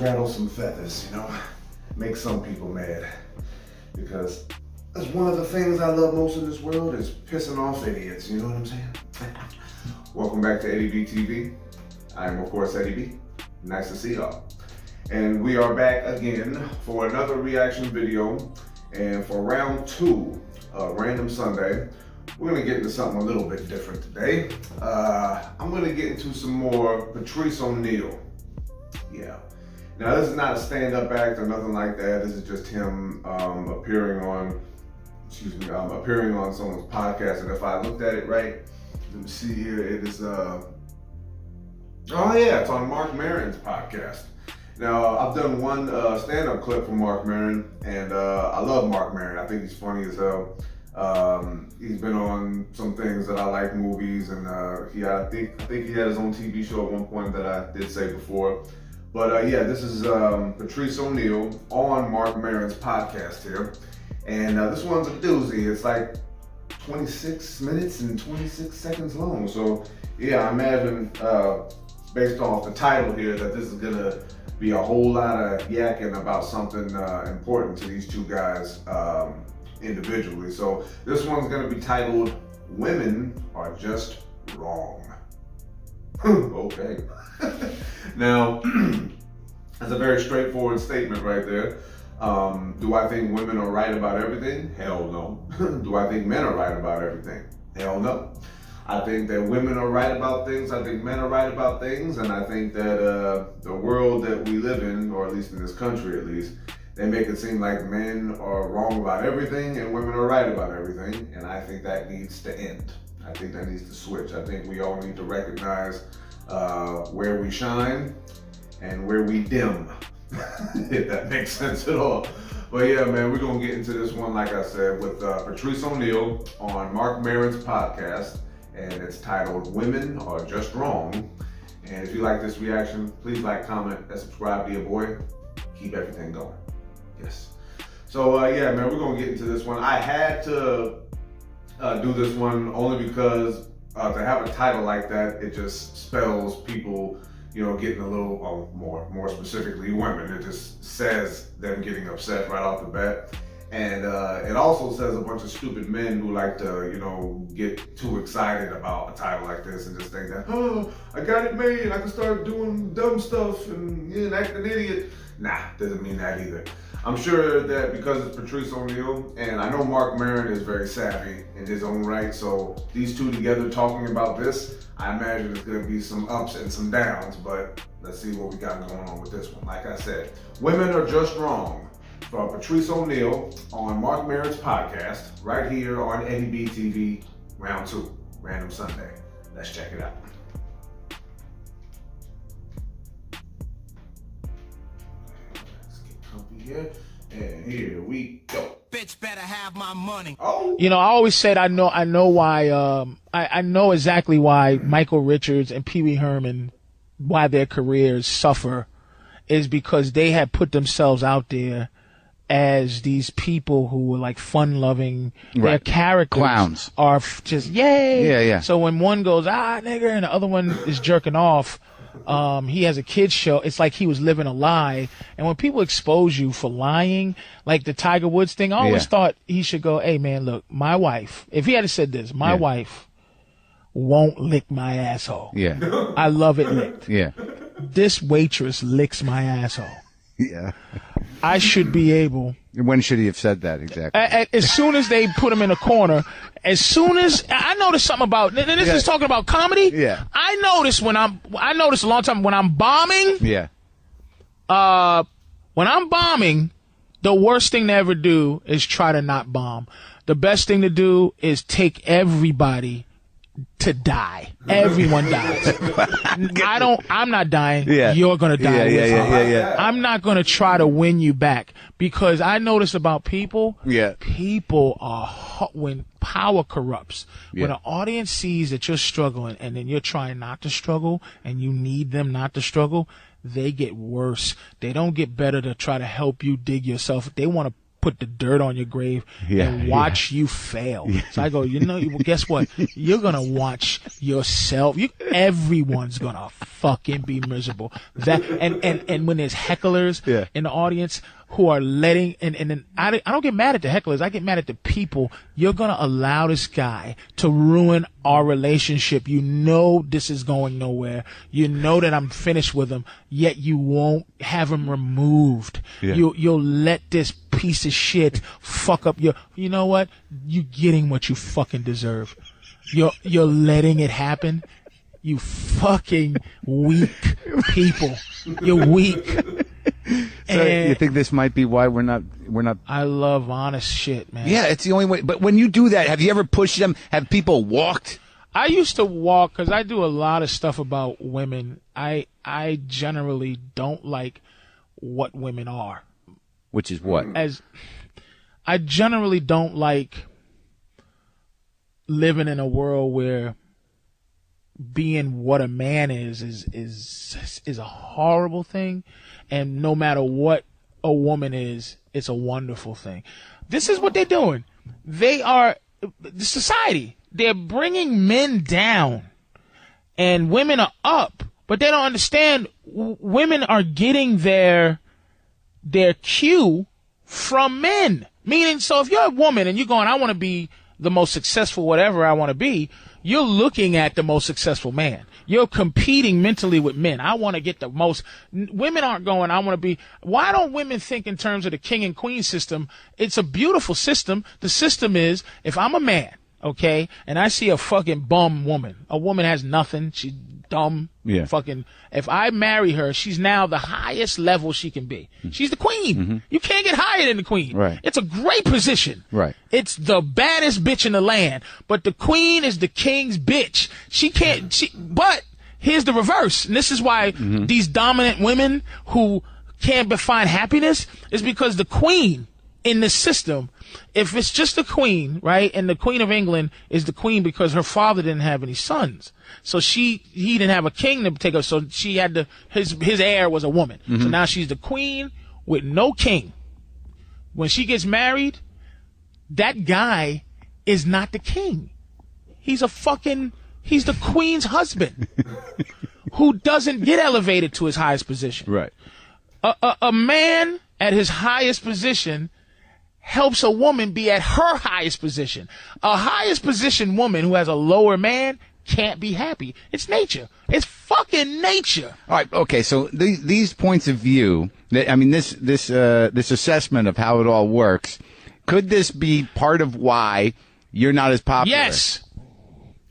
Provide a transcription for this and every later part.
rattle some feathers, you know, make some people mad. Because that's one of the things I love most in this world is pissing off idiots, you know what I'm saying? Welcome back to Eddie B TV. I am, of course, Eddie B. Nice to see y'all. And we are back again for another reaction video. And for round 2 of Random Sunday, we're gonna get into something a little bit different today. I'm gonna get into some more Patrice O'Neal. Yeah. Now this is not a stand-up act or nothing like that. This is just him appearing on someone's podcast. And if I looked at it right, let me see here. It is oh yeah, it's on Marc Maron's podcast. Now I've done one stand-up clip from Marc Maron, and I love Marc Maron. I think he's funny as hell. He's been on some things that I like, movies, and I think he had his own TV show at one point that I did say before. But yeah, this is Patrice O'Neal on Marc Maron's podcast here. And this one's a doozy. It's like 26 minutes and 26 seconds long. So yeah, I imagine based off the title here that this is gonna be a whole lot of yakking about something important to these two guys individually. So this one's gonna be titled, "Women Are Just Wrong." Okay. Now, that's a very straightforward statement right there. Do I think women are right about everything? Hell no. Do I think men are right about everything? Hell no. I think that women are right about things. I think men are right about things. And I think that the world that we live in, or at least in this country at least, they make it seem like men are wrong about everything and women are right about everything. And I think that needs to end. I think that needs to switch. I think we all need to recognize where we shine and where we dim, if that makes sense at all. But yeah, man, we're gonna get into this one, like I said, with Patrice O'Neal on Marc Maron's podcast, and it's titled, "Women Are Just Wrong." And if you like this reaction, please like, comment, and subscribe to your boy. Keep everything going. Yes. So yeah, man, we're gonna get into this one. I had to do this one only because to have a title like that, it just spells people, you know, getting a little more specifically women. It just says them getting upset right off the bat. And it also says a bunch of stupid men who like to, you know, get too excited about a title like this and just think that, oh, I got it made, I can start doing dumb stuff and act an idiot. Nah, doesn't mean that either. I'm sure that because it's Patrice O'Neal, and I know Marc Maron is very savvy in his own right, so these two together talking about this, I imagine there's gonna be some ups and some downs, but let's see what we got going on with this one. Like I said, "Women Are Just Wrong" from Patrice O'Neal on Marc Maron's podcast, right here on Eddie B TV, round 2, Random Sunday. Let's check it out. Here, and here we go. Bitch better have my money. Oh. You know, I always said I know why I know exactly why Michael Richards and Pee Wee Herman, why their careers suffer, is because they had put themselves out there as these people who were like fun-loving. Right. Their characters clowns are just yay. Yeah. So when one goes nigger and the other one is jerking off, he has a kid's show. It's like he was living a lie. And when people expose you for lying, like the Tiger Woods thing, I always thought he should go, "Hey man, look, my wife," if he had said this, "My wife won't lick my asshole. Yeah. I love it licked. Yeah. This waitress licks my asshole. Yeah. I should be able." When should he have said that exactly? As soon as they put him in a corner, as soon as I noticed something about, and this is talking about comedy. Yeah. I noticed a long time when I'm bombing. Yeah. When I'm bombing, the worst thing to ever do is try to not bomb. The best thing to do is take everybody to die. Everyone dies. I'm not dying. Yeah. You're going to die. Yeah. I'm not going to try to win you back, because I notice about people, people are when power corrupts. When an audience sees that you're struggling and then you're trying not to struggle and you need them not to struggle, they get worse. They don't get better to try to help you dig yourself. They want to put the dirt on your grave and watch you fail. So I go, well, guess what? You're going to watch yourself. Everyone's going to fucking be miserable. And when there's hecklers in the audience who are letting, and then I don't get mad at the hecklers. I get mad at the people. You're going to allow this guy to ruin our relationship. You know this is going nowhere. You know that I'm finished with him, yet you won't have him removed. You'll let this piece of shit fuck up you know what? You getting what you fucking deserve. You're letting it happen. You fucking weak people. You're weak. So you think this might be why we're not? I love honest shit, man. Yeah, it's the only way. But when you do that, have you ever pushed them? Have people walked? I used to walk because I do a lot of stuff about women. I generally don't like what women are. Which is what? As I generally don't like living in a world where being what a man is a horrible thing, and no matter what a woman is, it's a wonderful thing. This is what they're doing. They are the society. They're bringing men down, and women are up. But they don't understand. Women are getting their cue from men. Meaning, so if you're a woman and you're going, I want to be the most successful, whatever I want to be, you're looking at the most successful man. You're competing mentally with men. I want to get the most. Women aren't going, I want to be. Why don't women think in terms of the king and queen system? It's a beautiful system. The system is, if I'm a man, okay, and I see a fucking bum woman, a woman has nothing, she's dumb, fucking, if I marry her, she's now the highest level she can be. She's the queen. Mm-hmm. You can't get higher than the queen. Right. It's a great position. Right. It's the baddest bitch in the land, but the queen is the king's bitch. She can't, but here's the reverse, and this is why these dominant women who can't find happiness is because the queen in the system, if it's just the queen, right, and the Queen of England is the queen because her father didn't have any sons, so he didn't have a king to take her, so she had to, his heir was a woman. So now she's the queen with no king. When she gets married, that guy is not the king. He's the queen's husband who doesn't get elevated to his highest position. Right. A man at his highest position helps a woman be at her highest position. A highest position woman who has a lower man can't be happy. It's nature. It's fucking nature. All right. Okay. So these points of view, I mean, this assessment of how it all works, could this be part of why you're not as popular? Yes.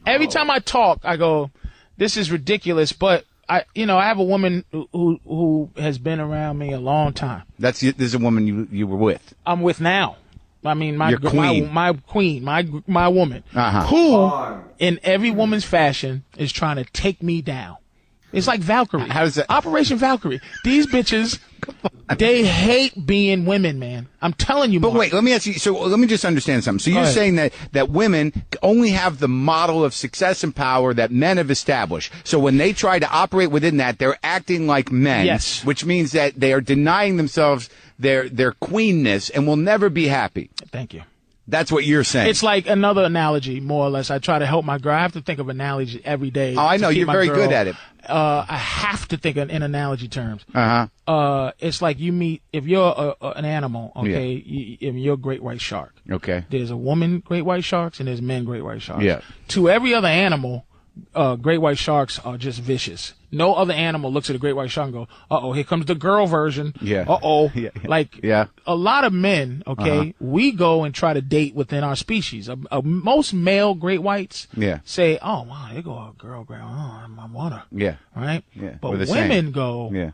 Every time I talk, I go, this is ridiculous, but I have a woman who has been around me a long time. This is a woman you were with. I'm with now. I mean, Your queen. my queen, my woman, who, in every woman's fashion, is trying to take me down. It's like Valkyrie. How does that? Operation Valkyrie. These bitches, they hate being women, man. I'm telling you. But Mark. wait, let me ask you. So let me just understand something. So you're saying that women only have the model of success and power that men have established. So when they try to operate within that, they're acting like men. Yes. Which means that they are denying themselves their queenness and will never be happy. Thank you. That's what you're saying. It's like another analogy, more or less. I try to help my girl. I have to think of analogy every day. Oh, I know. You're very good at it. I have to think in analogy terms. It's like if you're an animal, okay, you're a great white shark. Okay. There's a woman great white sharks and there's men great white sharks. Yeah. To every other animal, great white sharks are just vicious. No other animal looks at a great white shark and go, uh-oh, here comes the girl version. Yeah. Uh-oh. Yeah. Like, a lot of men, okay, we go and try to date within our species. Most male great whites say, oh, wow, they go, oh, girl, oh, I want her. Yeah. Right? Yeah. But women go, yeah.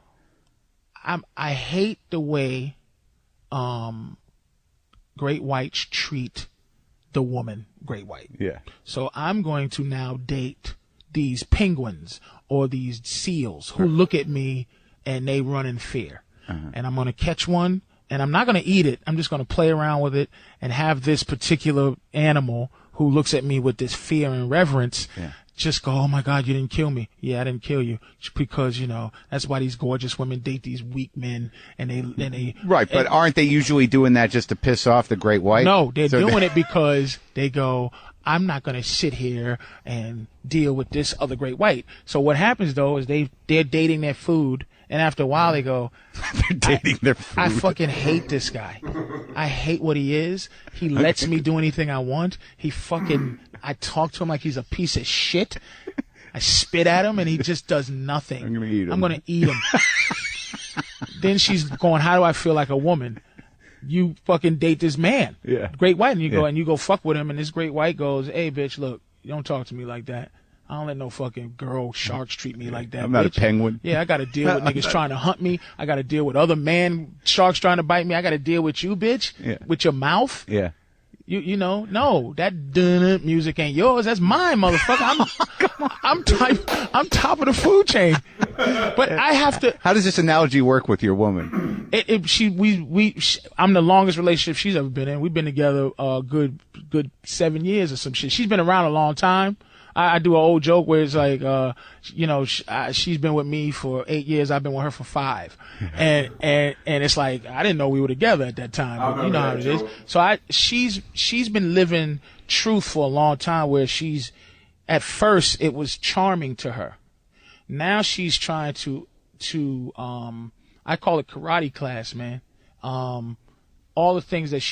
I hate the way great whites treat the woman great white. Yeah. So I'm going to now date these penguins or these seals who look at me and they run in fear. And I'm going to catch one and I'm not going to eat it. I'm just going to play around with it and have this particular animal who looks at me with this fear and reverence just go, oh my God, you didn't kill me. Yeah, I didn't kill you. Because, that's why these gorgeous women date these weak men and they. Right, but aren't they usually doing that just to piss off the great white? No, they're doing it because they go, I'm not going to sit here and deal with this other great white. So what happens though is they're dating their food. And after a while, they go, they're dating their food. I fucking hate this guy. I hate what he is. He lets me do anything I want. I talk to him like he's a piece of shit. I spit at him and he just does nothing. I'm going to eat him. Then she's going, how do I feel like a woman? You fucking date this man. Yeah. Great white. And you go fuck with him. And this great white goes, hey, bitch, look, you don't talk to me like that. I don't let no fucking girl sharks treat me like that. I'm not bitch. a penguin. Yeah, I got to deal with niggas trying to hunt me. I got to deal with other man sharks trying to bite me. I got to deal with you, bitch, with your mouth. Yeah. No, that dun music ain't yours. That's mine, motherfucker. I'm top of the food chain. But I have to. How does this analogy work with your woman? I'm the longest relationship she's ever been in. We've been together good 7 years or some shit. She's been around a long time. I do an old joke where it's like, she's been with me for 8 years. I've been with her for 5. And it's like, I didn't know we were together at that time. But you know how it is. So she's been living truth for a long time where at first it was charming to her. Now she's trying to I call it karate class, man. All the things that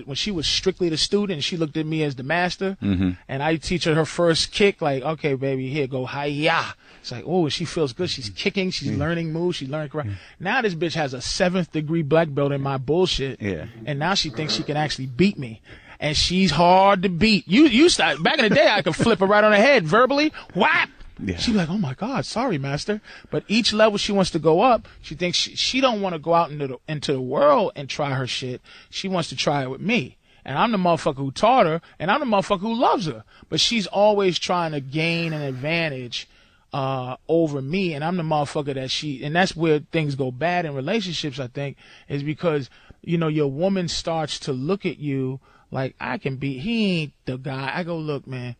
when she was strictly the student, she looked at me as the master, and I teach her first kick, like, okay, baby, here, go hi-ya. It's like, oh, she feels good. She's kicking. She's learning moves. She's learning karate. Now this bitch has a 7th degree black belt in my bullshit, and now she thinks she can actually beat me. And she's hard to beat. You start, back in the day, I could flip her right on the head verbally. Whap! Yeah. She'd be like, oh my God, sorry, master. But each level she wants to go up, she thinks she don't want to go out into the world and try her shit. She wants to try it with me. And I'm the motherfucker who taught her, and I'm the motherfucker who loves her. But she's always trying to gain an advantage over me, and I'm the motherfucker and that's where things go bad in relationships, I think, is because, your woman starts to look at you like, he ain't the guy. I go, look, man.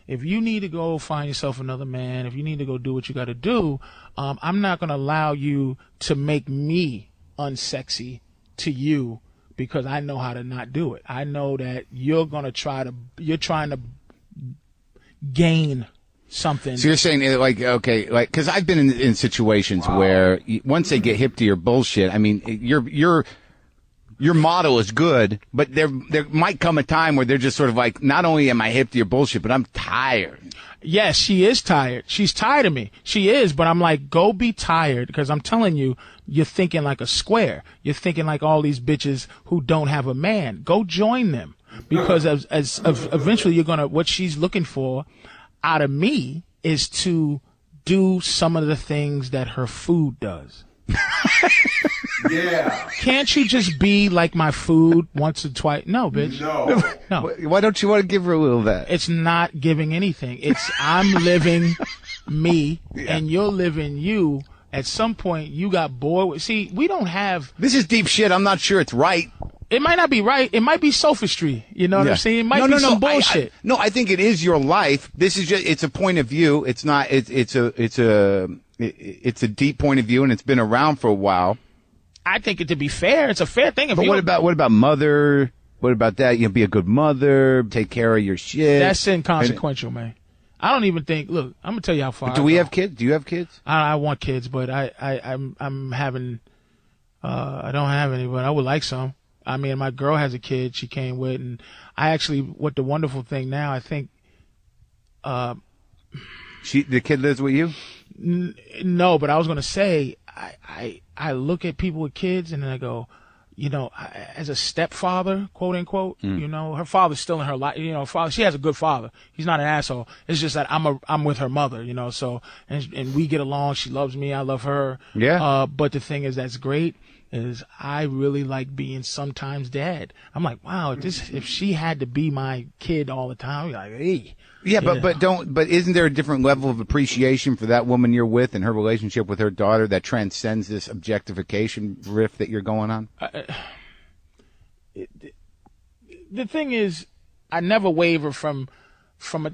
If you need to go find yourself another man, if you need to go do what you got to do, I'm not going to allow you to make me unsexy to you because I know how to not do it. I know that you're trying to gain something. So you're saying because I've been in situations where once they get hip to your bullshit, I mean, your model is good, but there might come a time where they're just sort of like, not only am I hip to your bullshit, but I'm tired. Yes, she is tired. She's tired of me. She is, but I'm like, go be tired, because I'm telling you, you're thinking like a square. You're thinking like all these bitches who don't have a man. Go join them, because as eventually what she's looking for out of me is to do some of the things that her food does. Yeah. Can't you just be like my food once or twice? No, bitch. No. Why don't you want to give her a little of that? It's not giving anything. It's I'm living me and you're living you. At some point, you got bored with. See, we don't have. This is deep shit. I'm not sure it's right. It might not be right. It might be sophistry. You know what I'm saying? It might be some bullshit. I think it is your life. This is just. It's a point of view. It's not. It's a deep point of view, and it's been around for a while. I think it to be fair. It's a fair thing. But what about mother? What about that? Be a good mother, take care of your shit. That's inconsequential, man. I don't even think. Look, I'm gonna tell you how far. Do we have kids? Do you have kids? I want kids, but I'm having. I don't have any, but I would like some. I mean, my girl has a kid she came with, and what the wonderful thing now, I think. The kid lives with you? No, but I was gonna say, I look at people with kids and then I go, as a stepfather, quote unquote, her father's still in her life. She has a good father. He's not an asshole. It's just that I'm with her mother, so, and we get along. She loves me. I love her. Yeah. But the thing is, that's great. Is I really like being sometimes dad. I'm like, wow, if she had to be my kid all the time, I'd be like, hey. Yeah, but isn't there a different level of appreciation for that woman you're with and her relationship with her daughter that transcends this objectification riff that you're going on? The thing is, I never waver from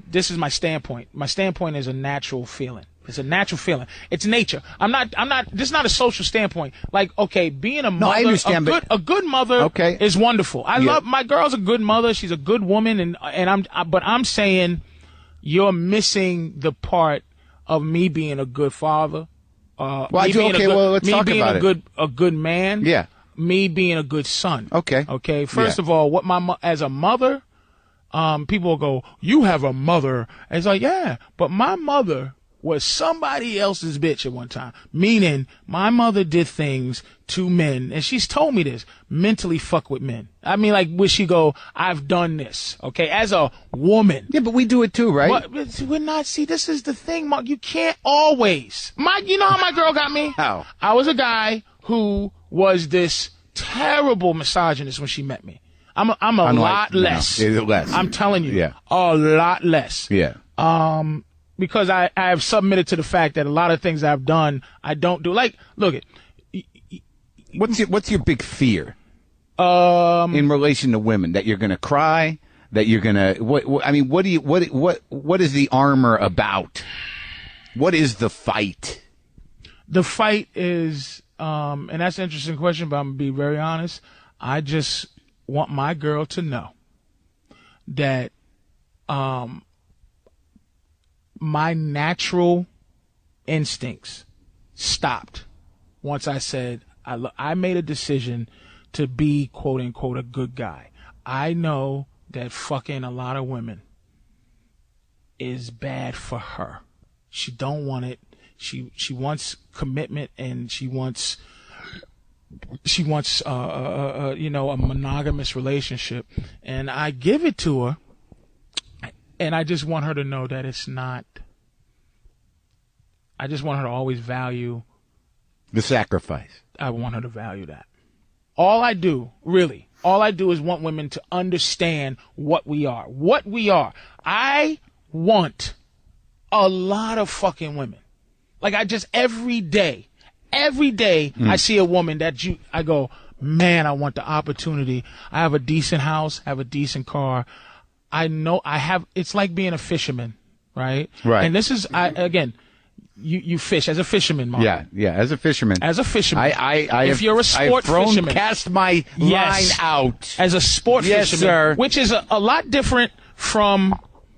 this is my standpoint. My standpoint is a natural feeling. It's a natural feeling. It's nature. This is not a social standpoint. Like, okay, being a mother, No, I understand, a good mother is wonderful. I love, my girl's a good mother. She's a good woman. But I'm saying you're missing the part of me being a good father. Let's talk about it. A good man. Yeah. Me being a good son. Okay. Okay. First of all, as a mother, people will go, you have a mother. And it's like, yeah, but my mother was somebody else's bitch at one time. Meaning, my mother did things to men, and she's told me this, mentally fuck with men. I mean, like, would she go, I've done this, okay, as a woman. Yeah, but we do it too, right? We're not, see, this is the thing, Mark, you can't always. You know how my girl got me? How? I was a guy who was this terrible misogynist when she met me. I'm a lot less. Less. I'm telling you. Yeah. A lot less. Yeah. Because I have submitted to the fact that a lot of things I've done, I don't do. Like, look it. What's your big fear? In relation to women, that you're going to cry, that you're going to, what is the armor about? What is the fight? The fight is, and that's an interesting question, but I'm going to be very honest. I just want my girl to know that, my natural instincts stopped once I said, I made a decision to be, quote unquote, a good guy. I know that fucking a lot of women is bad for her. She don't want it. She wants commitment, and she wants a monogamous relationship, and I give it to her. And I just want her to know that it's not. I just want her to always value the sacrifice. I want her to value that. All I do is want women to understand what we are. What we are. I want a lot of fucking women. Like, I just, every day, I see a woman I go, man, I want the opportunity. I have a decent house, I have a decent car. I know it's like being a fisherman, right? Right. And this is, you fish as a fisherman, Mark. Yeah, as a fisherman. If you're a sport fisherman. Cast my line out. As a sport fisherman. Sir. Which is a lot different from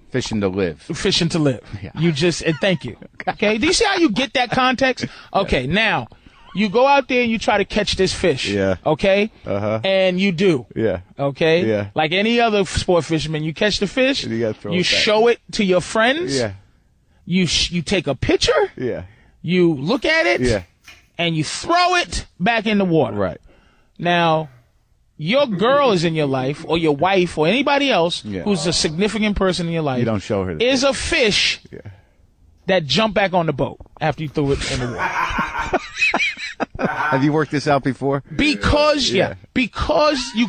fishing to live. Fishing to live. Yeah. And thank you. Okay. Do you see how you get that context? Okay. Now, you go out there and you try to catch this fish. Yeah. Okay? Uh-huh. And you do. Yeah. Okay? Yeah. Like any other sport fisherman, you catch the fish, and you gotta throw you show it to your friends. Yeah. You take a picture. Yeah. You look at it. Yeah. And you throw it back in the water. Right. Now, your girl is in your life, or your wife, or anybody else who's a significant person in your life. You don't show her is a fish that jumped back on the boat after you threw it in the water. Have you worked this out before? Because you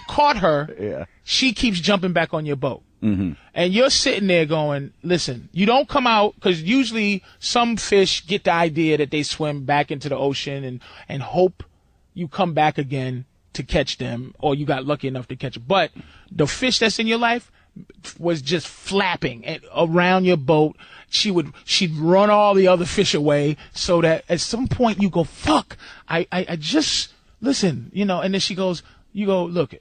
caught her, she keeps jumping back on your boat. Mm-hmm. And you're sitting there going, listen, you don't come out, because usually some fish get the idea that they swim back into the ocean and hope you come back again to catch them, or you got lucky enough to catch them. But the fish that's in your life was just flapping around your boat. She'd run all the other fish away, so that at some point you go, fuck, I just, listen, and then she goes, you go, look,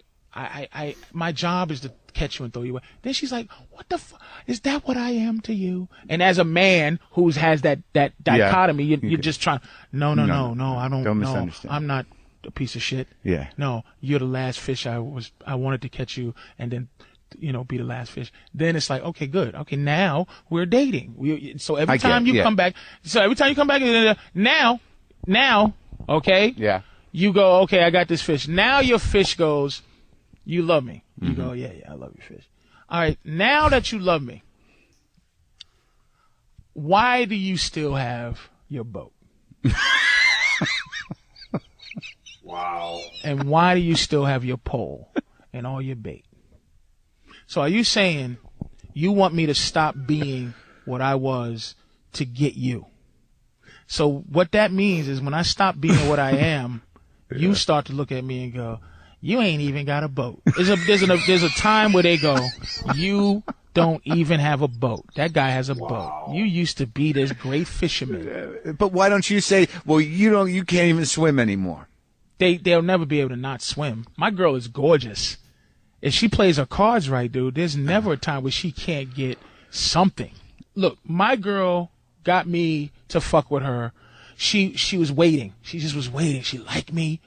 my job is to catch you and throw you away. Then she's like, what the fuck? Is that what I am to you? And as a man who has that dichotomy, you're just trying, no, I don't misunderstand. I'm not a piece of shit. Yeah. No, you're the last fish I wanted to catch you, and then, be the last fish. Then it's like, okay, good. Okay, now we're dating. So every time you come back, now, okay? Yeah. You go, okay, I got this fish. Now your fish goes, you love me. You go, yeah, I love you, fish. All right, now that you love me, why do you still have your boat? Wow. And why do you still have your pole and all your bait? So are you saying you want me to stop being what I was to get you? So what that means is when I stop being what I am, you start to look at me and go, you ain't even got a boat. There's a time where they go, you don't even have a boat. That guy has a boat. You used to be this great fisherman. But why don't you say, well, you can't even swim anymore? They'll never be able to not swim. My girl is gorgeous. If she plays her cards right, dude, there's never a time where she can't get something. Look, my girl got me to fuck with her. She was waiting. She just was waiting. She liked me,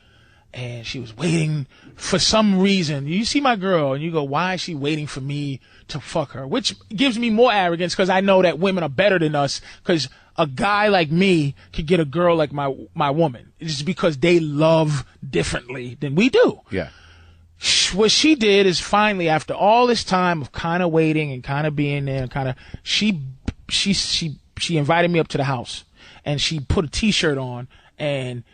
and she was waiting for some reason. You see my girl, and you go, why is she waiting for me to fuck her? Which gives me more arrogance because I know that women are better than us because a guy like me could get a girl like my woman. It's just because they love differently than we do. Yeah. What she did is finally, after all this time of kind of waiting and kind of being there and kind of, she invited me up to the house and she put a t-shirt on and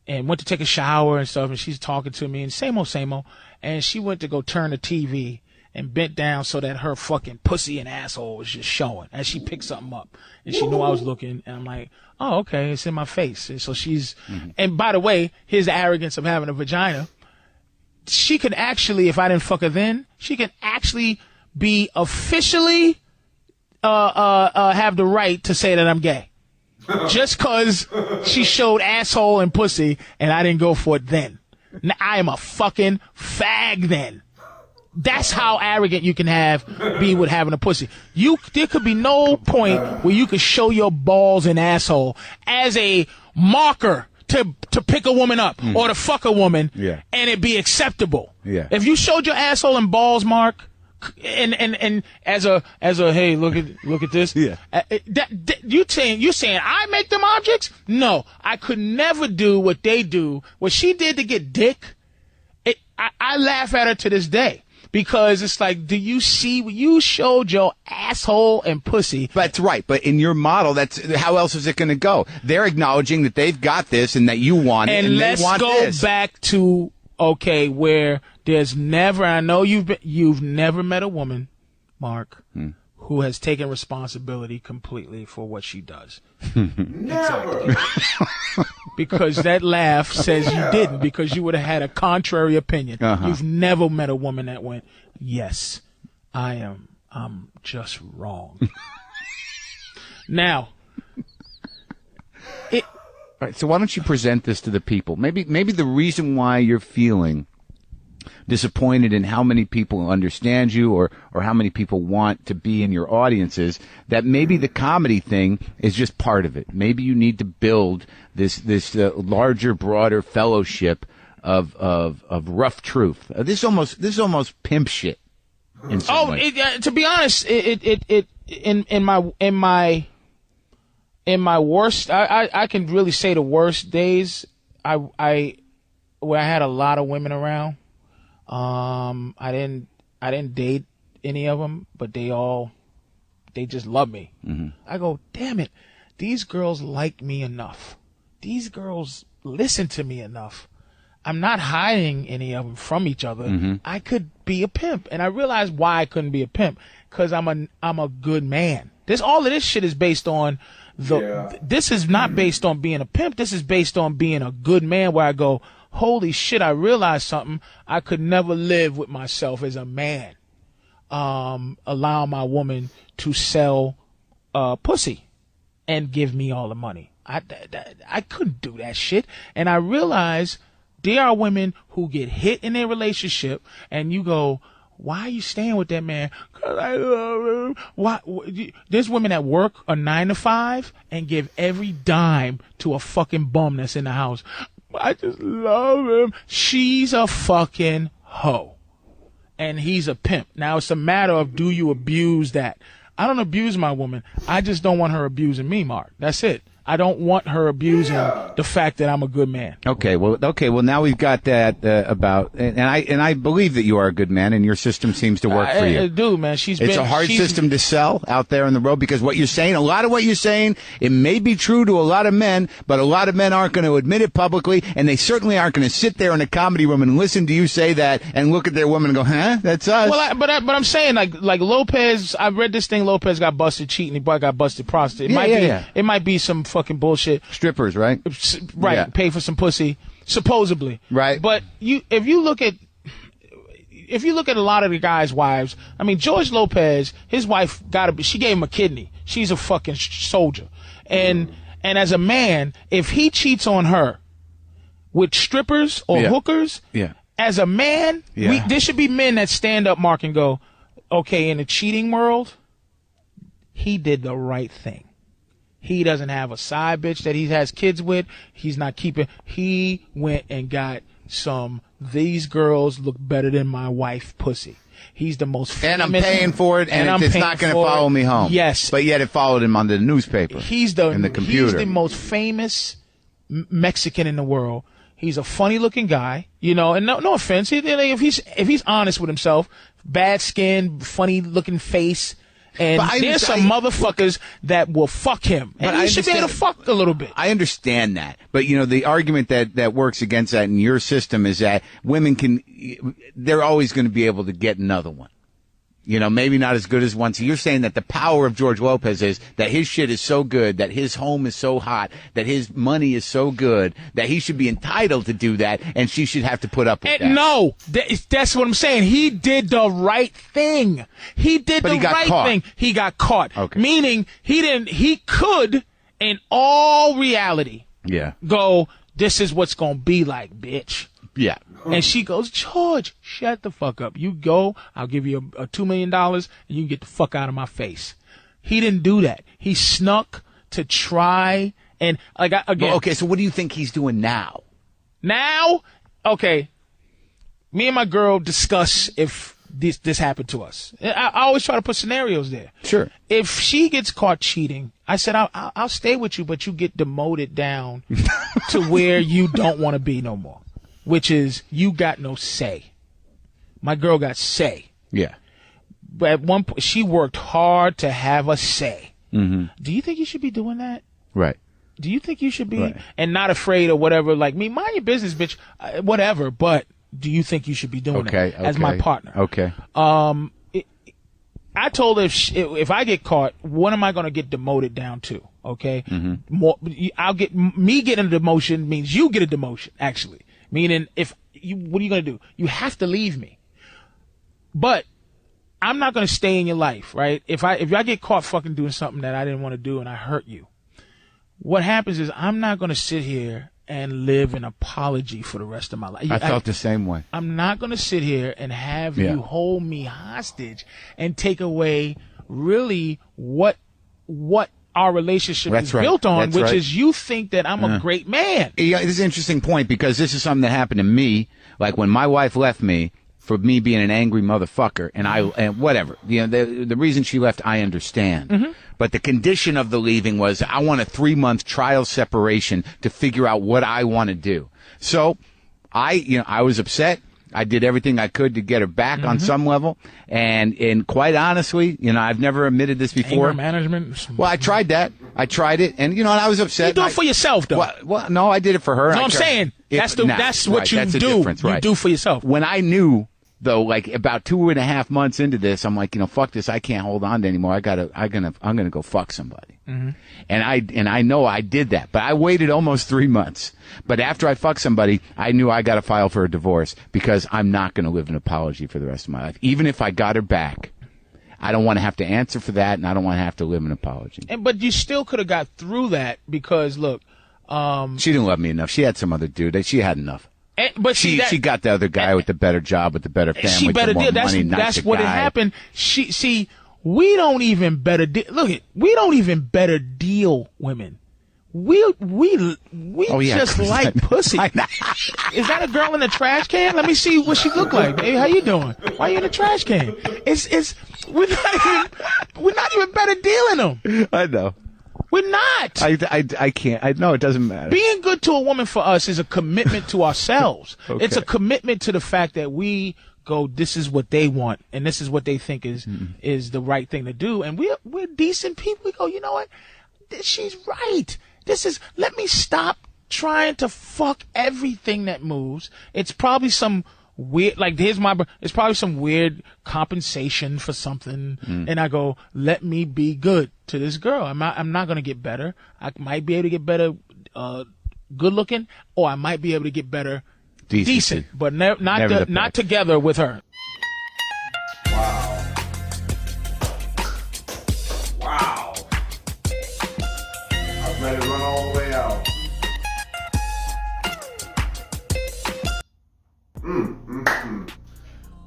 went to take a shower and stuff, and she's talking to me and same old, and she went to go turn the TV and bent down so that her fucking pussy and asshole was just showing as she picked something up, and she knew I was looking, and I'm like, oh, okay, it's in my face. And so she's, and by the way, here's the arrogance of having a vagina. She could actually, if I didn't fuck her then, she could actually be officially have the right to say that I'm gay. Just because she showed asshole and pussy and I didn't go for it then. Now, I am a fucking fag then. That's how arrogant you can be with having a pussy. There could be no point where you could show your balls and asshole as a marker to pick a woman up or to fuck a woman and it be acceptable. Yeah. If you showed your asshole and balls, Mark, and as a hey, look at this. Yeah. You saying I make them objects? No, I could never do what they do. What she did to get dick, I laugh at her to this day. Because it's like, do you see, you showed your asshole and pussy. That's right. But in your model, how else is it going to go? They're acknowledging that they've got this and that you want it and they want this. And let's go back to, okay, where there's never, I know you've never met a woman, Mark, who has taken responsibility completely for what she does. Never. Because that laugh says you didn't, because you would have had a contrary opinion. You've never met a woman that went, yes, I'm just wrong. Now, all right, so why don't you present this to the people? Maybe the reason why you're feeling disappointed in how many people understand you or how many people want to be in your audiences, that maybe the comedy thing is just part of it. Maybe you need to build this larger, broader fellowship of rough truth. This is almost pimp shit. To be honest, in my worst, I can really say the worst days, where I had a lot of women around. I didn't date any of them, but they just love me. I go, damn it, these girls like me enough. These girls listen to me enough. I'm not hiding any of them from each other. I could be a pimp, and I realized why I couldn't be a pimp, because I'm a good man. All of this shit is based on this is not based on being a pimp. This is based on being a good man, where I go, holy shit, I realized something. I could never live with myself as a man. Allow my woman to sell pussy and give me all the money. I couldn't do that shit. And I realized there are women who get hit in their relationship and you go, why are you staying with that man? 'Cause I love him. Why? There's women that work a 9 to 5 and give every dime to a fucking bum that's in the house. I just love him. She's a fucking hoe. And he's a pimp. Now it's a matter of, do you abuse that? I don't abuse my woman. I just don't want her abusing me, Mark. That's it. I don't want her abusing the fact that I'm a good man. Okay. Well, now we've got that about, and I believe that you are a good man, and your system seems to work for you. I do, man. It's a hard system to sell out there on the road, because what you're saying, a lot of what you're saying, it may be true to a lot of men, but a lot of men aren't going to admit it publicly, and they certainly aren't going to sit there in a comedy room and listen to you say that and look at their woman and go, huh, that's us. Well, but I'm saying, like Lopez, I read this thing. Lopez got busted cheating. He got busted prostitute. It might be some fucking bullshit. Strippers, right? Right. Yeah. Pay for some pussy, supposedly. Right. But if you look at, if you look at a lot of the guys' wives, I mean, George Lopez, his wife she gave him a kidney. She's a fucking soldier. And as a man, if he cheats on her with strippers or hookers, as a man, there should be men that stand up, Mark, and go, okay, in the cheating world, he did the right thing. He doesn't have a side bitch that he has kids with. He's not keeping. He went and got these girls look better than my wife pussy. He's the most famous. And I'm paying for it, and it's not going to follow me home. Yes. But yet it followed him on the newspaper. In the computer. He's the most famous Mexican in the world. He's a funny looking guy, and no offense. If he's honest with himself, bad skin, funny looking face. And there's some motherfuckers that will fuck him. And he should be able to fuck a little bit. I understand that. But, the argument that works against that in your system is that women they're always going to be able to get another one. Maybe not as good as one. So you're saying that the power of George Lopez is that his shit is so good, that his home is so hot, that his money is so good, that he should be entitled to do that, and she should have to put up with that. No, that's what I'm saying. He did the right thing. He got thing. He got caught. Okay. Meaning he could, in all reality, go, this is what's going to be like, bitch. Yeah. And she goes, George, shut the fuck up. You go, I'll give you a $2 million, and you can get the fuck out of my face. He didn't do that. He snuck to try, and again. Well, okay, so what do you think he's doing now? Now, okay, me and my girl discuss if this happened to us. I always try to put scenarios there. Sure. If she gets caught cheating, I said, I'll stay with you, but you get demoted down to where you don't want to be no more. Which is, you got no say. My girl got say. Yeah. But at one point, she worked hard to have a say. Mm-hmm. Do you think you should be doing that? Right. Do you think you should be, and not afraid or whatever, like me, mind your business, bitch, whatever, but do you think you should be doing that as my partner? Okay. I told her if I get caught, what am I going to get demoted down to? Okay. Mm-hmm. Me getting a demotion means you get a demotion, actually. Meaning, what are you going to do? You have to leave me. But I'm not going to stay in your life, right? If I get caught fucking doing something that I didn't want to do and I hurt you, what happens is I'm not going to sit here and live an apology for the rest of my life. I felt the same way. I'm not going to sit here and have you hold me hostage and take away really what our relationship is built on, which is you think that I'm a great man. Yeah, this is an interesting point because this is something that happened to me. Like when my wife left me for me being an angry motherfucker, and whatever. The reason she left, I understand. Mm-hmm. But the condition of the leaving was I want a 3-month trial separation to figure out what I want to do. So I was upset. I did everything I could to get her back on some level. And quite honestly, I've never admitted this before. Anger management? Well, I tried that. I tried it. And, and I was upset. You do it for yourself, though. Well, no, I did it for her. No, I'm saying that's what you do. You do for yourself. When I knew, though, like about 2.5 months into this, I'm like, fuck this. I can't hold on to anymore. I'm gonna go fuck somebody. Mm-hmm. And I know I did that, but I waited almost 3 months. But after I fucked somebody, I knew I got to file for a divorce because I'm not going to live an apology for the rest of my life. Even if I got her back, I don't want to have to answer for that, and I don't want to have to live an apology. But you still could have got through that because, look, she didn't love me enough. She had some other dude. She had enough. But she got the other guy with the better job, with the better family, she better deal. That's what had happened. We don't even better deal. Look, we don't even better deal women. We just like pussy. Is that a girl in the trash can? Let me see what she look like. Hey, how you doing? Why you in the trash can? We're not even better dealing them. I know. We're not. I can't. I know it doesn't matter. Being good to a woman for us is a commitment to ourselves. Okay. It's a commitment to the fact that we go, this is what they want, and this is what they think is the right thing to do. And we're decent people. We go, you know what? She's right. Let me stop trying to fuck everything that moves. It's probably some weird, it's probably some weird compensation for something. And I go, let me be good to this girl. I'm not going to get better. I might be able to get better, good looking, or I might be able to get better decent, but not together with her. Let it run all the way out.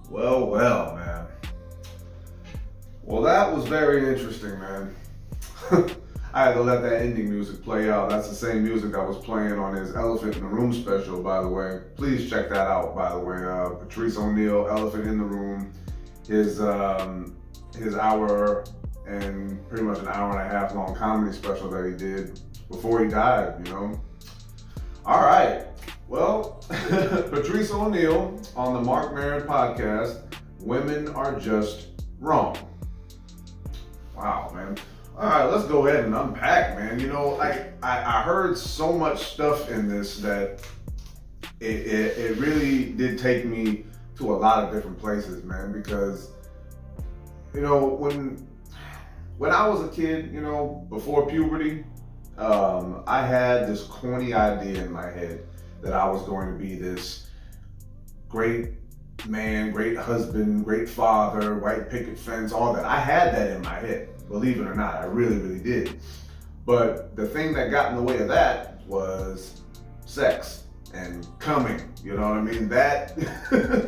Well, man. Well, that was very interesting, man. I had to let that ending music play out. That's the same music I was playing on his Elephant in the Room special, by the way. Please check that out, by the way. Patrice O'Neal, Elephant in the Room. His hour and pretty much an hour and a half long comedy special that he did before he died, you know. All right. Well, Patrice O'Neal on the Marc Maron Podcast. Women are just wrong. Wow, man. All right, let's go ahead and unpack, man. You know, I heard so much stuff in this that it really did take me to a lot of different places, man, because, you know, when I was a kid, you know, before puberty, I had this corny idea in my head that I was going to be this great man, great husband, great father, white picket fence, all that. I had that in my head, believe it or not. I really, really did. But the thing that got in the way of that was sex and coming, you know what I mean? That,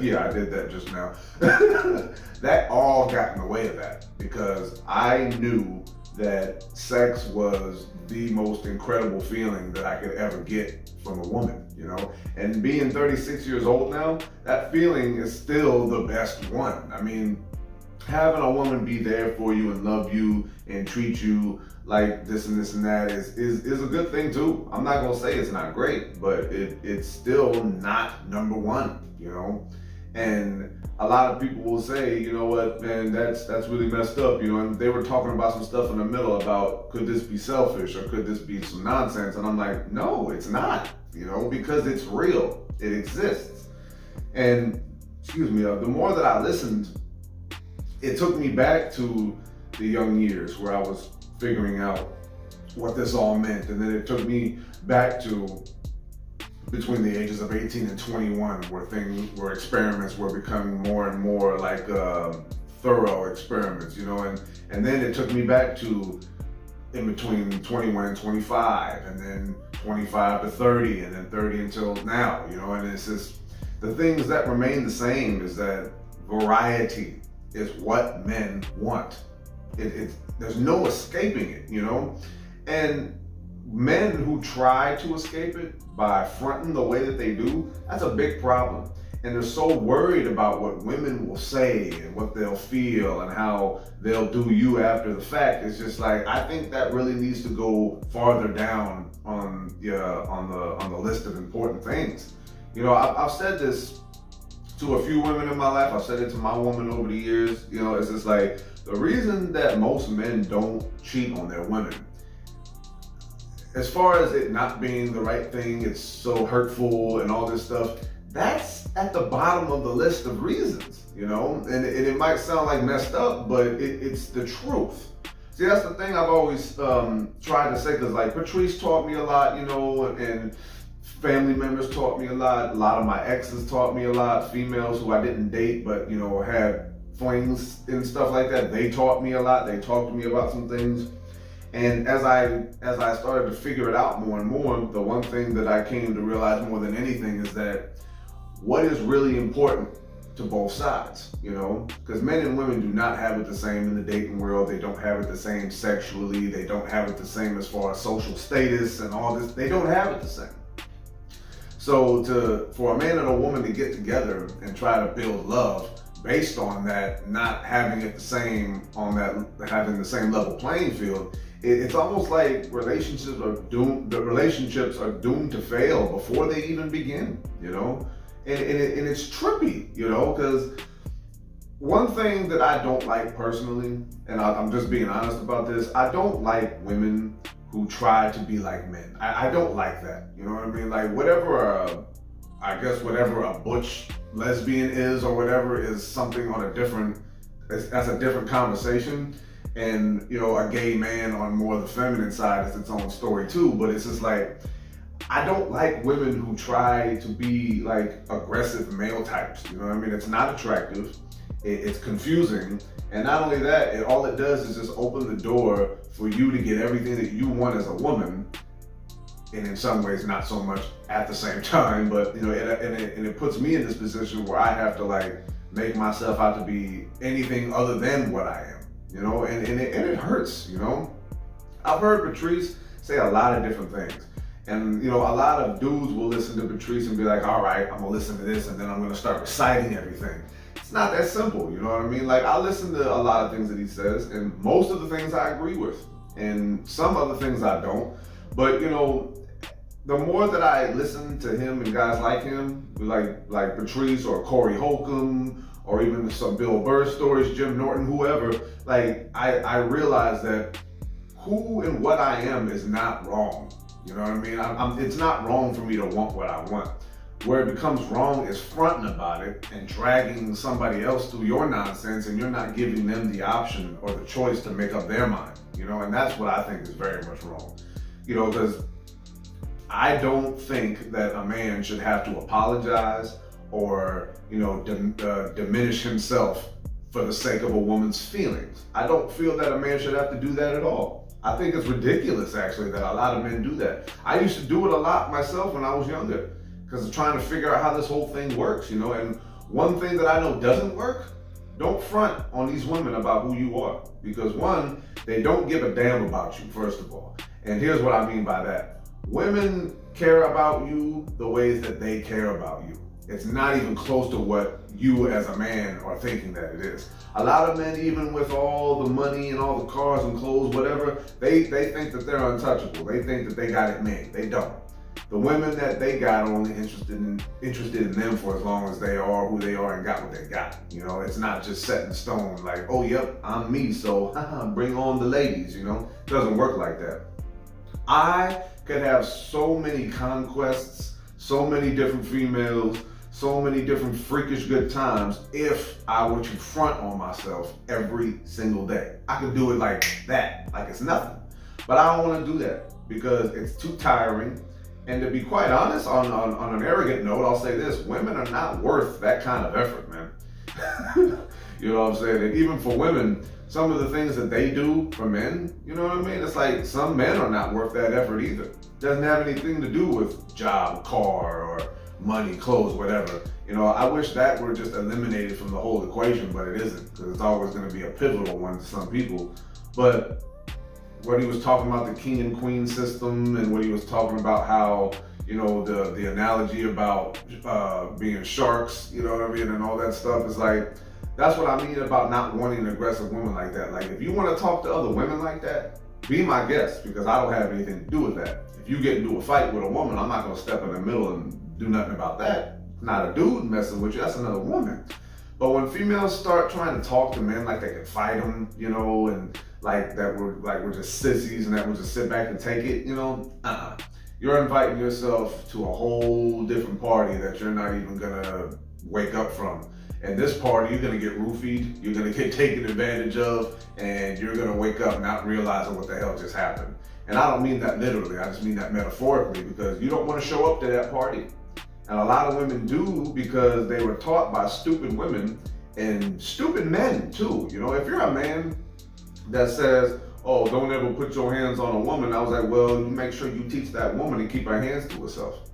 yeah, I did that just now. That all got in the way of that because I knew that sex was the most incredible feeling that I could ever get from a woman, you know? And being 36 years old now, that feeling is still the best one. I mean, having a woman be there for you and love you and treat you like this and this and that is a good thing too. I'm not gonna say it's not great, but it's still not number one, you know? And a lot of people will say, you know what, man, that's really messed up, you know, and they were talking about some stuff in the middle about could this be selfish or could this be some nonsense? And I'm like, no, it's not, you know, because it's real, it exists. And, excuse me, the more that I listened, it took me back to the young years where I was figuring out what this all meant. And then it took me back to between the ages of 18 and 21 where experiments were becoming more and more like thorough experiments, you know, and then it took me back to in between 21 and 25 and then 25 to 30 and then 30 until now, you know, and it's just the things that remain the same is that variety is what men want. There's no escaping it, you know, and men who try to escape it by fronting the way that they do, that's a big problem. And they're so worried about what women will say and what they'll feel and how they'll do you after the fact. It's just like, I think that really needs to go farther down on the list of important things. You know, I've said this to a few women in my life. I've said it to my woman over the years. You know, it's just like, the reason that most men don't cheat on their women, as far as it not being the right thing, it's so hurtful and all this stuff, that's at the bottom of the list of reasons, you know? And it might sound like messed up, but it's the truth. See, that's the thing I've always tried to say, because like Patrice taught me a lot, you know, and family members taught me a lot. A lot of my exes taught me a lot. Females who I didn't date, but, you know, had flings and stuff like that, they taught me a lot. They talked to me about some things. And as I started to figure it out more and more, the one thing that I came to realize more than anything is that what is really important to both sides, you know? Because men and women do not have it the same in the dating world. They don't have it the same sexually. They don't have it the same as far as social status and all this. They don't have it the same. So for a man and a woman to get together and try to build love based on that, not having it the same on that, having the same level playing field, it's almost like relationships are doomed to fail before they even begin, you know? And it's trippy, you know, because one thing that I don't like personally, and I'm just being honest about this, I don't like women who try to be like men. I don't like that, you know what I mean? Like whatever a butch lesbian is or whatever is something on that's a different conversation. And, you know, a gay man on more the feminine side is its own story too. But it's just like, I don't like women who try to be like aggressive male types. You know what I mean? It's not attractive. It's confusing. And not only that, all it does is just open the door for you to get everything that you want as a woman. And in some ways, not so much at the same time, but and it puts me in this position where I have to like make myself out to be anything other than what I am, and it hurts, I've heard Patrice say a lot of different things. And, a lot of dudes will listen to Patrice and be like, all right, I'm gonna listen to this and then I'm gonna start reciting everything. It's not that simple, you know what I mean? Like, I listen to a lot of things that he says, and most of the things I agree with, and some other things I don't. But, the more that I listen to him and guys like him, like Patrice or Corey Holcomb, or even some Bill Burr stories, Jim Norton, whoever, like, I realize that who and what I am is not wrong. You know what I mean? It's not wrong for me to want what I want. Where it becomes wrong is fronting about it and dragging somebody else through your nonsense, and you're not giving them the option or the choice to make up their mind, and that's what I think is very much wrong. Because I don't think that a man should have to apologize or, diminish himself for the sake of a woman's feelings. I don't feel that a man should have to do that at all. I think it's ridiculous, actually, that a lot of men do that. I used to do it a lot myself when I was younger because of trying to figure out how this whole thing works, And one thing that I know doesn't work, don't front on these women about who you are. Because one, they don't give a damn about you, first of all. And here's what I mean by that. Women care about you the ways that they care about you. It's not even close to what you as a man are thinking that it is. A lot of men, even with all the money and all the cars and clothes, whatever, they think that they're untouchable. They think that they got it made. They don't. The women that they got are only interested in them for as long as they are who they are and got what they got. It's not just set in stone like, oh, yep, I'm me, so bring on the ladies, It doesn't work like that. I could have so many conquests, so many different females, so many different freakish good times if I were to front on myself every single day. I could do it like that, like it's nothing. But I don't want to do that because it's too tiring. And to be quite honest, on an arrogant note, I'll say this: women are not worth that kind of effort, man. You know what I'm saying? And even for women, some of the things that they do for men, you know what I mean? It's like some men are not worth that effort either. Doesn't have anything to do with job, car, or money, clothes, whatever. I wish that were just eliminated from the whole equation, but it isn't, because it's always going to be a pivotal one to some people. But what he was talking about, the king and queen system, and what he was talking about how, the analogy about being sharks, you know what I mean, and all that stuff is like, that's what I mean about not wanting an aggressive woman like that. Like, if you want to talk to other women like that, be my guest, because I don't have anything to do with that. If you get into a fight with a woman, I'm not going to step in the middle and do nothing about that. Not a dude messing with you, that's another woman. But when females start trying to talk to men like they can fight them, and like that we're just sissies and that we'll just sit back and take it, You're inviting yourself to a whole different party that you're not even gonna wake up from. And this party, you're gonna get roofied, you're gonna get taken advantage of, and you're gonna wake up not realizing what the hell just happened. And I don't mean that literally, I just mean that metaphorically, because you don't want to show up to that party. And a lot of women do, because they were taught by stupid women and stupid men too. If you're a man that says, oh, don't ever put your hands on a woman, I was like, well, you make sure you teach that woman to keep her hands to herself.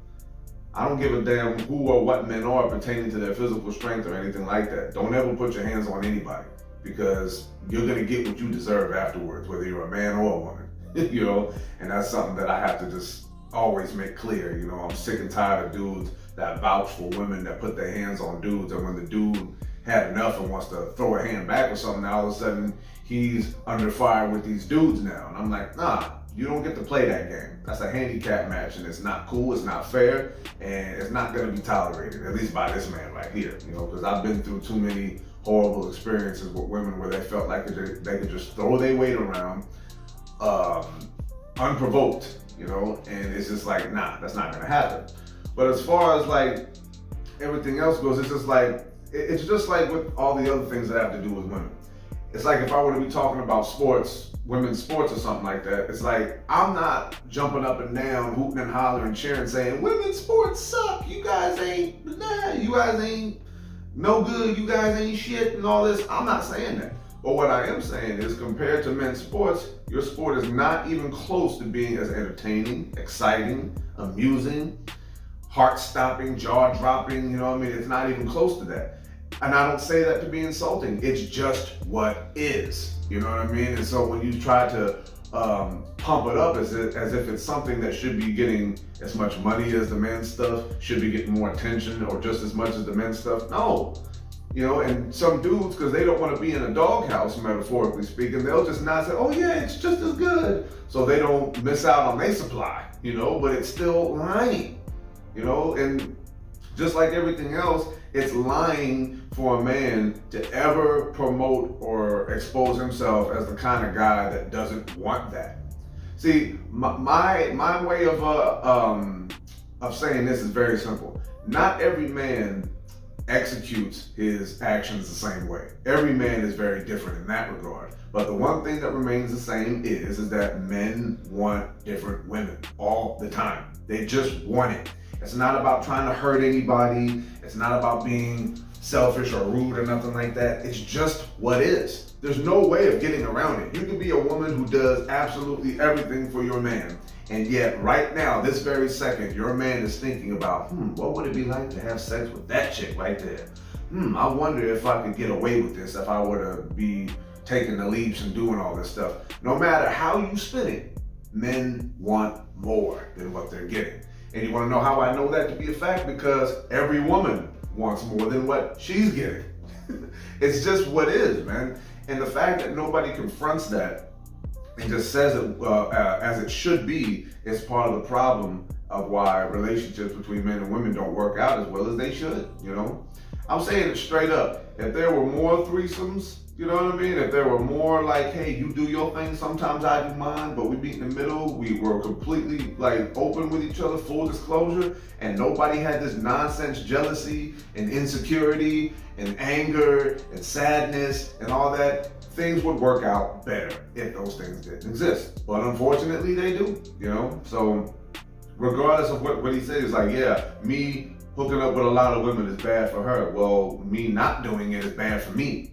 I don't give a damn who or what men are pertaining to their physical strength or anything like that. Don't ever put your hands on anybody, because you're gonna get what you deserve afterwards, whether you're a man or a woman. And that's something that I have to just always make clear. I'm sick and tired of dudes that vouch for women that put their hands on dudes, and when the dude had enough and wants to throw a hand back or something, all of a sudden he's under fire with these dudes now. And I'm like, nah, you don't get to play that game. That's a handicap match, and it's not cool, it's not fair, and it's not gonna be tolerated, at least by this man right here, because I've been through too many horrible experiences with women where they felt like they could just throw their weight around unprovoked, and it's just like, nah, that's not gonna happen. But as far as like everything else goes, it's just like with all the other things that have to do with women. It's like if I were to be talking about sports, women's sports or something like that, it's like I'm not jumping up and down, hooting and hollering, cheering, saying, women's sports suck, you guys ain't no good, you guys ain't shit and all this. I'm not saying that. But what I am saying is, compared to men's sports, your sport is not even close to being as entertaining, exciting, amusing, heart-stopping, jaw-dropping, you know what I mean? It's not even close to that. And I don't say that to be insulting. It's just what is. You know what I mean? And so when you try to pump it up as if it's something that should be getting as much money as the men's stuff, should be getting more attention or just as much as the men's stuff, no. You know, and some dudes, because they don't want to be in a doghouse, metaphorically speaking, they'll just not say, oh yeah, it's just as good. So they don't miss out on their supply, you know, but it's still lying, you know, and just like everything else, it's lying for a man to ever promote or expose himself as the kind of guy that doesn't want that. See, my way of saying this is very simple. Not every man executes his actions the same way. Every man is very different in that regard. But the one thing that remains the same is that men want different women all the time. They just want it. It's not about trying to hurt anybody. It's not about being selfish or rude or nothing like that. It's just what is. There's no way of getting around it. You can be a woman who does absolutely everything for your man, and yet right now, this very second, your man is thinking about, what would it be like to have sex with that chick right there? I wonder if I could get away with this if I were to be taking the leaps and doing all this stuff. No matter how you spin it, men want more than what they're getting. And you want to know how I know that to be a fact? Because every woman wants more than what she's getting. It's just what is, man. And the fact that nobody confronts that and just says it as it should be is part of the problem of why relationships between men and women don't work out as well as they should, you know? I'm saying it straight up. If there were more threesomes, you know what I mean? If there were more like, hey, you do your thing, sometimes I do mine, but we meet in the middle, we were completely like open with each other, full disclosure, and nobody had this nonsense jealousy and insecurity and anger and sadness and all that, things would work out better if those things didn't exist. But unfortunately they do, you know? So regardless of what he says, it's like, yeah, me hooking up with a lot of women is bad for her. Well, me not doing it is bad for me.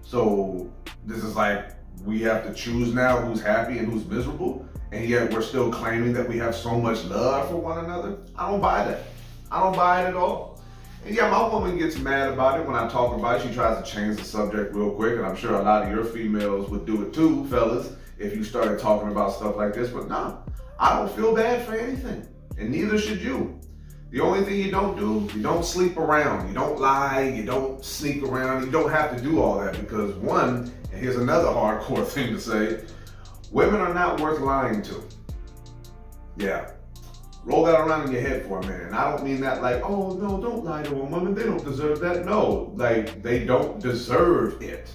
So this is like, we have to choose now who's happy and who's miserable, and yet we're still claiming that we have so much love for one another. I don't buy that. I don't buy it at all. And yeah, my woman gets mad about it when I talk about it. She tries to change the subject real quick, and I'm sure a lot of your females would do it too, fellas, if you started talking about stuff like this. But no, I don't feel bad for anything, and neither should you. The only thing you don't do, you don't sleep around, you don't lie, you don't sneak around, you don't have to do all that because one, and here's another hardcore thing to say, women are not worth lying to. Yeah. Roll that around in your head for a minute. And I don't mean that like, oh no, don't lie to a woman, they don't deserve that. No, like they don't deserve it.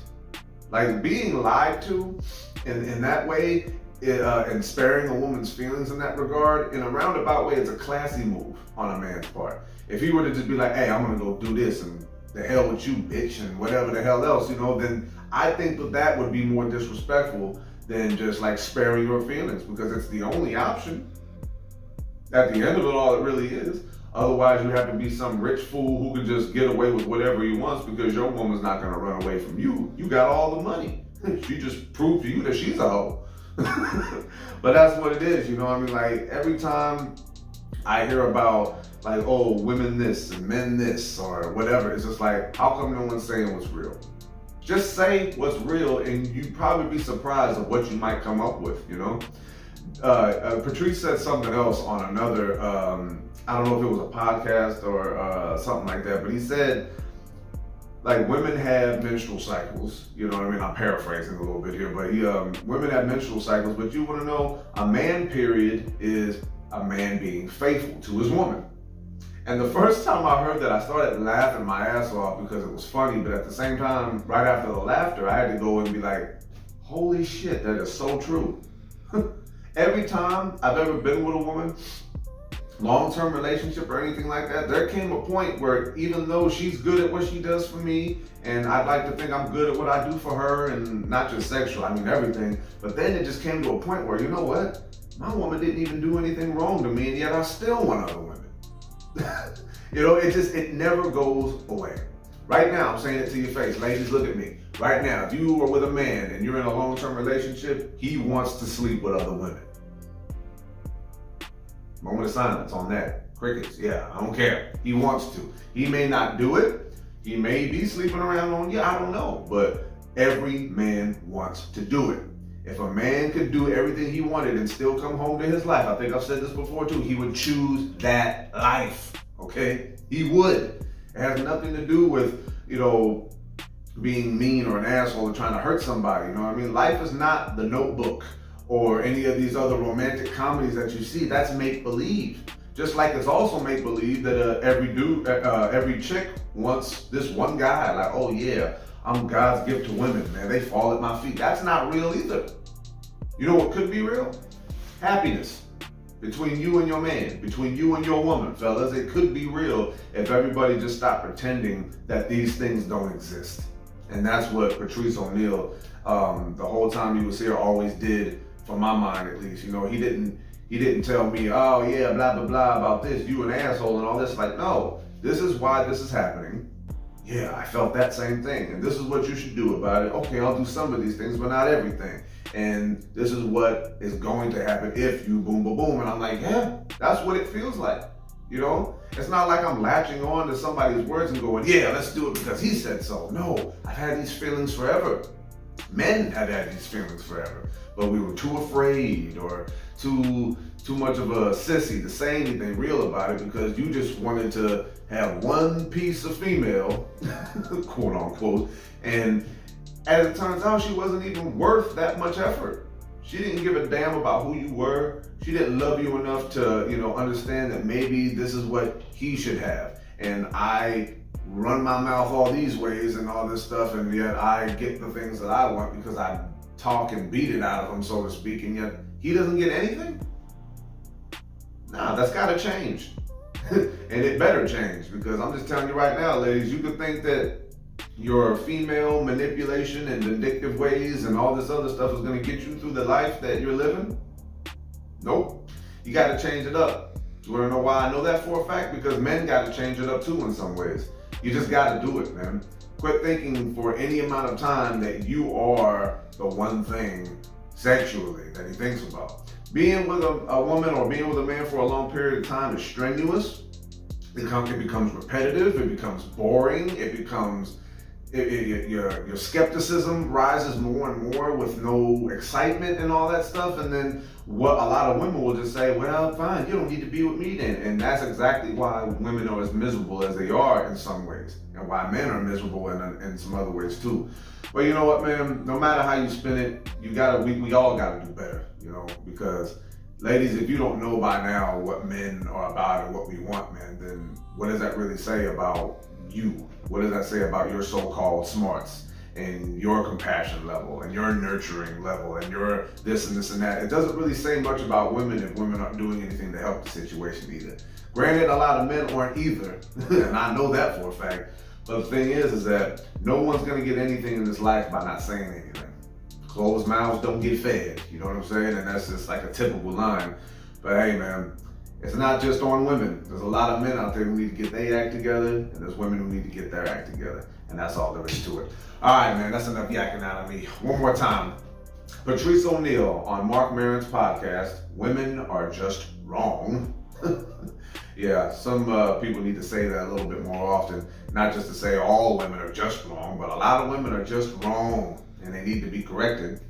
Like being lied to in that way, and sparing a woman's feelings in that regard, in a roundabout way, it's a classy move on a man's part. If he were to just be like, hey, I'm gonna go do this and the hell with you, bitch, and whatever the hell else, you know, then I think that would be more disrespectful than just like sparing your feelings, because it's the only option. At the end of it all, it really is. Otherwise, you have to be some rich fool who can just get away with whatever he wants because your woman's not gonna run away from you. You got all the money. She just proved to you that she's a hoe. But that's what it is, you know what I mean? Like every time I hear about like, oh, women this and men this or whatever, it's just like, how come no one's saying what's real? Just say what's real and you'd probably be surprised of what you might come up with, you know? Patrice said something else on another, I don't know if it was a podcast or something like that, but he said, like women have menstrual cycles, you know what I mean? I'm paraphrasing a little bit here, but women have menstrual cycles, but you want to know a man period is a man being faithful to his woman. And the first time I heard that, I started laughing my ass off because it was funny, but at the same time, right after the laughter, I had to go and be like, holy shit, that is so true. Every time I've ever been with a woman, long-term relationship or anything like that, there came a point where even though she's good at what she does for me, and I'd like to think I'm good at what I do for her, and not just sexual, I mean everything, but then it just came to a point where, you know what? My woman didn't even do anything wrong to me, and yet I still want other women. You know, it never goes away. Right now, I'm saying it to your face. Ladies, look at me. Right now, if you are with a man and you're in a long-term relationship, he wants to sleep with other women. Moment of silence on that. Crickets, yeah, I don't care. He wants to. He may not do it. He may be sleeping around on you, I don't know. But every man wants to do it. If a man could do everything he wanted and still come home to his life, I think I've said this before too, he would choose that life, okay? He would. It has nothing to do with, you know, being mean or an asshole or trying to hurt somebody, you know what I mean? Life is not The Notebook or any of these other romantic comedies that you see. That's make-believe. Just like it's also make-believe that every chick wants this one guy, like, oh yeah, I'm God's gift to women, man. They fall at my feet. That's not real either. You know what could be real? Happiness. Between you and your man, between you and your woman, fellas. It could be real if everybody just stopped pretending that these things don't exist. And that's what Patrice O'Neal, the whole time he was here, always did, for my mind at least. You know, he didn't tell me, oh yeah, blah, blah, blah about this, you an asshole and all this. Like, no, this is why this is happening. Yeah, I felt that same thing. And this is what you should do about it. Okay, I'll do some of these things, but not everything. And this is what is going to happen if you boom, boom, boom. And I'm like, yeah, that's what it feels like. You know, it's not like I'm latching on to somebody's words and going, yeah, let's do it because he said so. No, I've had these feelings forever. Men have had these feelings forever, but we were too afraid or too much of a sissy to say anything real about it because you just wanted to have one piece of female, quote unquote, and as it turns out, she wasn't even worth that much effort. She didn't give a damn about who you were. She didn't love you enough to, you know, understand that maybe this is what he should have. And I run my mouth all these ways and all this stuff, and yet I get the things that I want because I talk and beat it out of him, so to speak, and yet he doesn't get anything? Nah, that's gotta change. And it better change, because I'm just telling you right now, ladies, you could think that your female manipulation and vindictive ways and all this other stuff is gonna get you through the life that you're living. Nope. You gotta change it up. You wanna know why I know that for a fact? Because men gotta change it up too in some ways. You just gotta do it, man. Quit thinking for any amount of time that you are the one thing sexually that he thinks about. Being with a woman or being with a man for a long period of time is strenuous. It becomes repetitive. It becomes boring. It becomes, your skepticism rises more and more with no excitement and all that stuff. And then what a lot of women will just say, well, fine, you don't need to be with me then. And that's exactly why women are as miserable as they are in some ways, and why men are miserable in some other ways too. But you know what, man? No matter how you spin it, we all gotta do better, you know, because ladies, if you don't know by now what men are about and what we want, man, then what does that really say about you? What does that say about your so-called smarts and your compassion level and your nurturing level and your this and this and that? It doesn't really say much about women if women aren't doing anything to help the situation either. Granted, a lot of men aren't either, and I know that for a fact. But the thing is that no one's gonna get anything in this life by not saying anything. Closed mouths don't get fed, you know what I'm saying? And that's just like a typical line. But hey, man, it's not just on women. There's a lot of men out there who need to get their act together, and there's women who need to get their act together. And that's all there is to it. All right, man, that's enough yakking out of me. One more time. Patrice O'Neal on Marc Maron's podcast, Women Are Just Wrong. Yeah, some people need to say that a little bit more often. Not just to say all women are just wrong, but a lot of women are just wrong, and they need to be corrected.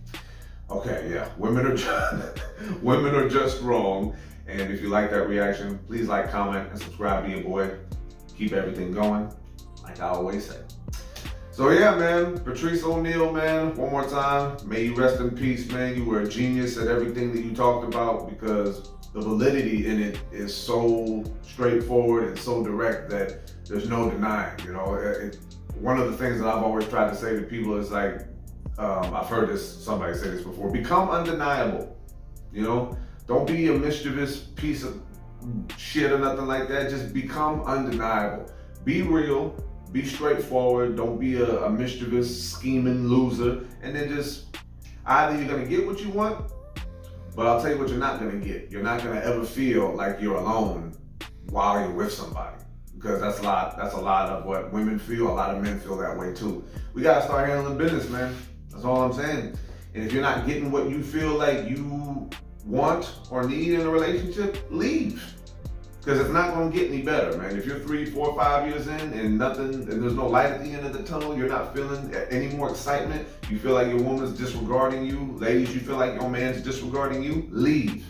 Okay, yeah, women are just wrong. And if you like that reaction, please like, comment, and subscribe to your boy. Keep everything going, like I always say. So yeah, man, Patrice O'Neal, man, one more time, may you rest in peace, man. You were a genius at everything that you talked about, because the validity in it is so straightforward and so direct that there's no denying, you know. One of the things that I've always tried to say to people is like, I've heard somebody say this before, become undeniable, you know. Don't be a mischievous piece of shit or nothing like that. Just become undeniable. Be real. Be straightforward. Don't be a mischievous, scheming loser. And then just either you're gonna get what you want, but I'll tell you what you're not gonna get. You're not gonna ever feel like you're alone while you're with somebody. Because that's a lot of what women feel. A lot of men feel that way too. We gotta start handling business, man. That's all I'm saying. And if you're not getting what you feel like you want or need in a relationship, leave. Because it's not gonna get any better, man. If you're 3, 4, 5 years in and there's no light at the end of the tunnel, you're not feeling any more excitement, you feel like your woman's disregarding you, ladies, you feel like your man's disregarding you, leave.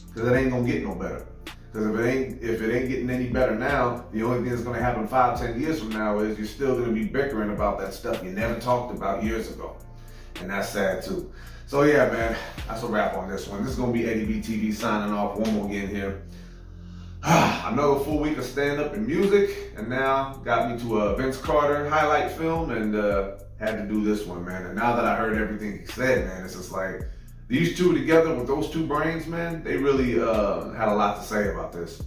Because it ain't gonna get no better. Because if it ain't getting any better now, the only thing that's gonna happen 5, 10 years from now is you're still gonna be bickering about that stuff you never talked about years ago. And that's sad too. So yeah, man, that's a wrap on this one. This is gonna be Eddie B TV signing off one more again here. Another full week of stand-up and music, and now got me to a Vince Carter highlight film, and had to do this one, man. And now that I heard everything he said, man, it's just like, these two together with those two brains, man, they really had a lot to say about this.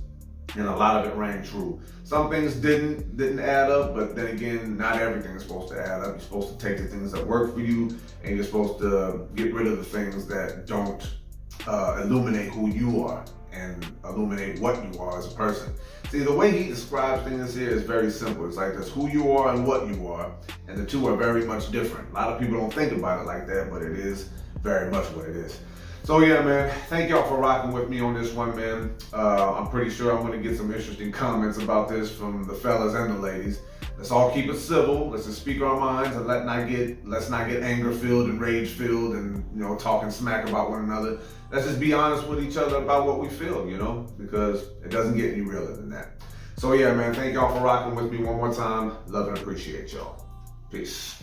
And a lot of it rang true. Some things didn't add up, but then again, not everything is supposed to add up. You're supposed to take the things that work for you, and you're supposed to get rid of the things that don't illuminate who you are and illuminate what you are as a person. See, the way he describes things here is very simple. It's like there's who you are and what you are, and the two are very much different. A lot of people don't think about it like that, but it is very much what it is. So yeah, man, thank y'all for rocking with me on this one, man. I'm pretty sure I'm gonna get some interesting comments about this from the fellas and the ladies. Let's all keep it civil. Let's just speak our minds and let's not get anger filled and rage filled and, you know, talking smack about one another. Let's just be honest with each other about what we feel, you know, because it doesn't get any realer than that. So yeah, man, thank y'all for rocking with me one more time. Love and appreciate y'all. Peace.